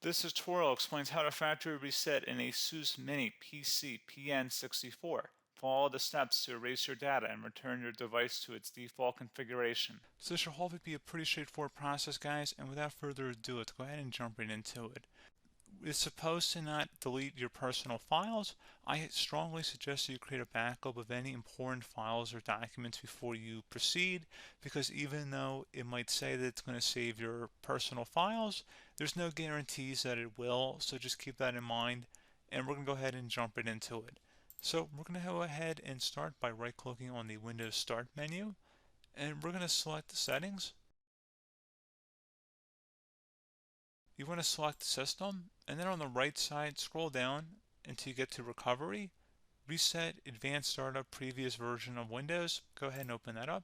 This tutorial explains how to factory reset an ASUS Mini PC PN64. Follow the steps to erase your data and return your device to its default configuration. So this should hopefully be a pretty straightforward process, guys, and without further ado, let's go ahead and jump right into it. It's supposed to not delete your personal files. I strongly suggest that you create a backup of any important files or documents before you proceed, because even though it might say that it's going to save your personal files, there's no guarantees that it will, so just keep that in mind, and we're going to go ahead and jump right into it. So we're going to go ahead and start by right-clicking on the Windows Start menu, and we're going to select the settings. You want to select System, and then on the right side, scroll down until you get to Recovery. Reset Advanced Startup Previous Version of Windows. Go ahead and open that up.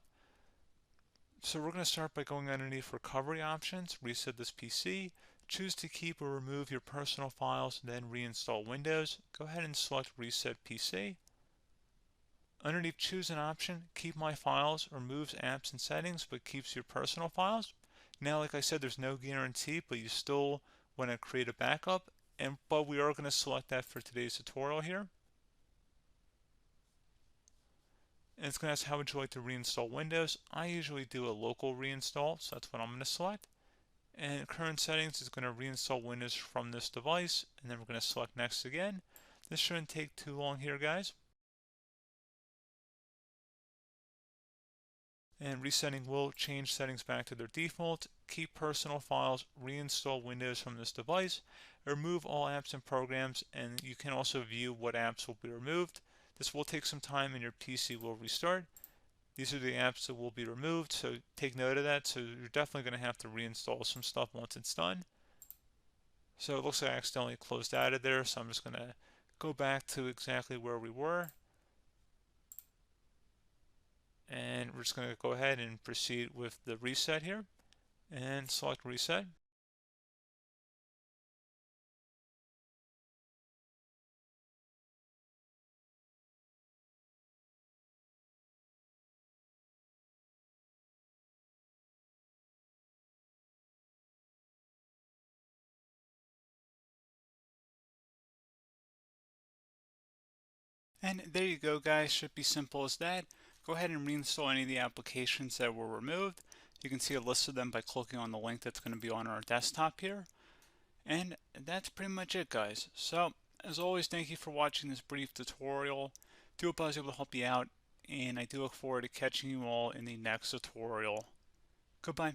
So we're going to start by going underneath Recovery Options, reset this PC. Choose to keep or remove your personal files, then reinstall Windows. Go ahead and select Reset PC. Underneath Choose an option, Keep My Files removes apps and settings but keeps your personal files. Now, like I said, there's no guarantee, but you still want to create a backup, but we are going to select that for today's tutorial here. And it's going to ask how would you like to reinstall Windows. I usually do a local reinstall, so that's what I'm going to select. And current settings is going to reinstall Windows from this device, and then we're going to select next again. This shouldn't take too long here, guys. And resetting will change settings back to their default, keep personal files, reinstall Windows from this device, remove all apps and programs, and you can also view what apps will be removed. This will take some time and your PC will restart. These are the apps that will be removed, so take note of that. So you're definitely going to have to reinstall some stuff once it's done. So it looks like I accidentally closed out of there, so I'm just going to go back to exactly where we were. And we're just going to go ahead and proceed with the reset here and select reset. And there you go, guys. Should be simple as that. Go ahead and reinstall any of the applications that were removed. You can see a list of them by clicking on the link that's going to be on our desktop here. And that's pretty much it, guys. So, as always, thank you for watching this brief tutorial. Do hope I was able to help you out, and I do look forward to catching you all in the next tutorial. Goodbye.